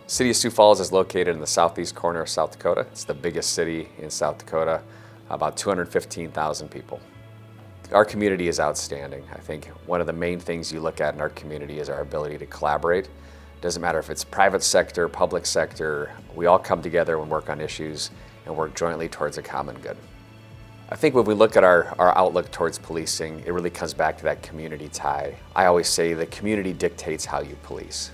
City of Sioux Falls is located in the southeast corner of South Dakota. It's the biggest city in South Dakota, about 215,000 people. Our community is outstanding. I think one of the main things you look at in our community is our ability to collaborate. Doesn't matter if it's private sector, public sector, we all come together and work on issues and work jointly towards a common good. I think when we look at our outlook towards policing, it really comes back to that community tie. I always say the community dictates how you police.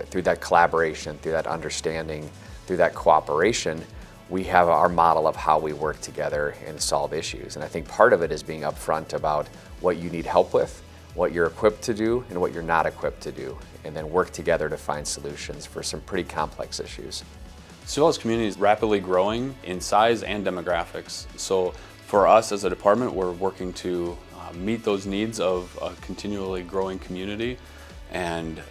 Through that collaboration, through that understanding, through that cooperation, we have our model of how we work together and solve issues. And I think part of it is being upfront about what you need help with, what you're equipped to do, and what you're not equipped to do, and then work together to find solutions for some pretty complex issues. Sioux Falls community is rapidly growing in size and demographics. So for us as a department, we're working to meet those needs of a continually growing community and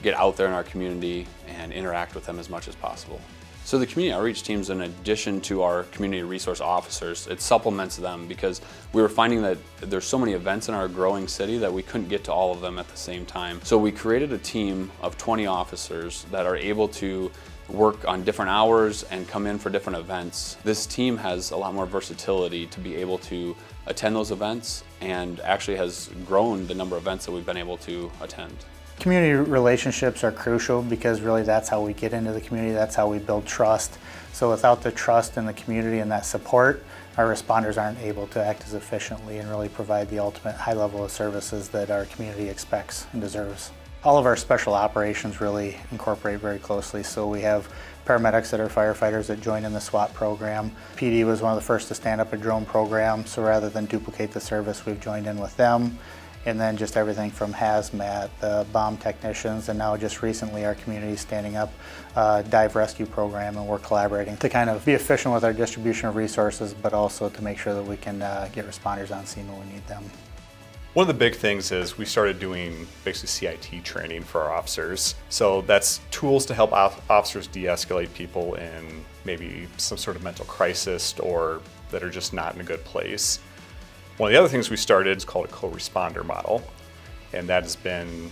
get out there in our community and interact with them as much as possible. So the community outreach teams, in addition to our community resource officers, it supplements them because we were finding that there's so many events in our growing city that we couldn't get to all of them at the same time. So we created a team of 20 officers that are able to work on different hours and come in for different events. This team has a lot more versatility to be able to attend those events and actually has grown the number of events that we've been able to attend. Community relationships are crucial because really that's how we get into the community, that's how we build trust. So without the trust in the community and that support, our responders aren't able to act as efficiently and really provide the ultimate high level of services that our community expects and deserves. All of our special operations really incorporate very closely. So we have paramedics that are firefighters that join in the SWAT program. PD was one of the first to stand up a drone program, so rather than duplicate the service, we've joined in with them. And then just everything from hazmat, the bomb technicians, and now just recently our community is standing up a dive rescue program, and we're collaborating to kind of be efficient with our distribution of resources, but also to make sure that we can get responders on scene when we need them. One of the big things is we started doing basically CIT training for our officers. So that's tools to help officers de-escalate people in maybe some sort of mental crisis or that are just not in a good place. One of the other things we started is called a co-responder model, and that has been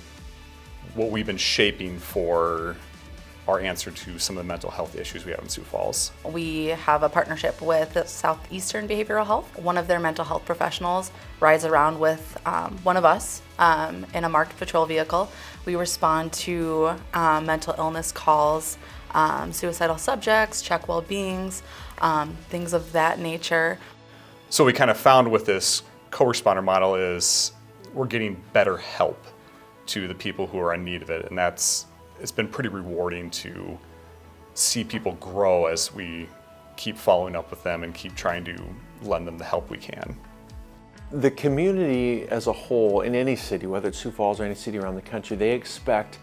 what we've been shaping for our answer to some of the mental health issues we have in Sioux Falls. We have a partnership with Southeastern Behavioral Health. One of their mental health professionals rides around with one of us in a marked patrol vehicle. We respond to mental illness calls, suicidal subjects, check well-beings, things of that nature. So we kind of found with this co-responder model is we're getting better help to the people who are in need of it, and it's been pretty rewarding to see people grow as we keep following up with them and keep trying to lend them the help we can. The community as a whole in any city, whether it's Sioux Falls or any city around the country, they expect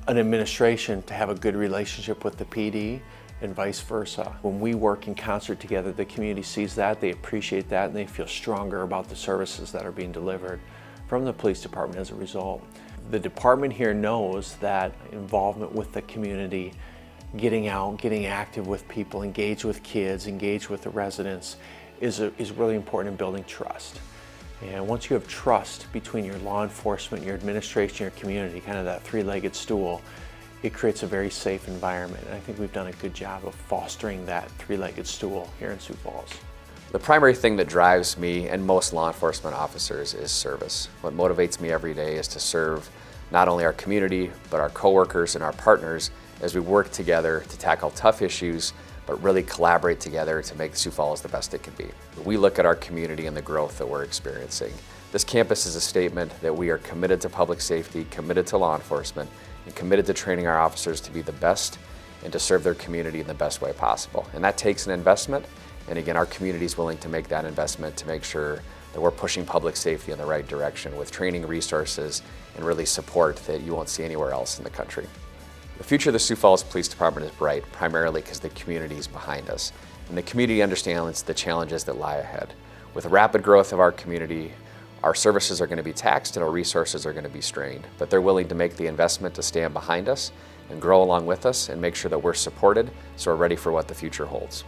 an administration to have a good relationship with the PD and vice versa. When we work in concert together, the community sees that, they appreciate that, and they feel stronger about the services that are being delivered from the police department as a result. The department here knows that involvement with the community, getting out, getting active with people, engage with kids, engage with the residents is really important in building trust. And once you have trust between your law enforcement, your administration, your community, kind of that three-legged stool, it creates a very safe environment. And I think we've done a good job of fostering that three-legged stool here in Sioux Falls. The primary thing that drives me and most law enforcement officers is service. What motivates me every day is to serve not only our community, but our coworkers and our partners as we work together to tackle tough issues, but really collaborate together to make Sioux Falls the best it can be. We look at our community and the growth that we're experiencing. This campus is a statement that we are committed to public safety, committed to law enforcement, and committed to training our officers to be the best and to serve their community in the best way possible. And that takes an investment, and again, our community is willing to make that investment to make sure that we're pushing public safety in the right direction with training resources and really support that you won't see anywhere else in the country. The future of the Sioux Falls Police Department is bright, primarily because the community is behind us. And the community understands the challenges that lie ahead. With the rapid growth of our community, our services are going to be taxed and our resources are going to be strained. But they're willing to make the investment to stand behind us and grow along with us and make sure that we're supported so we're ready for what the future holds.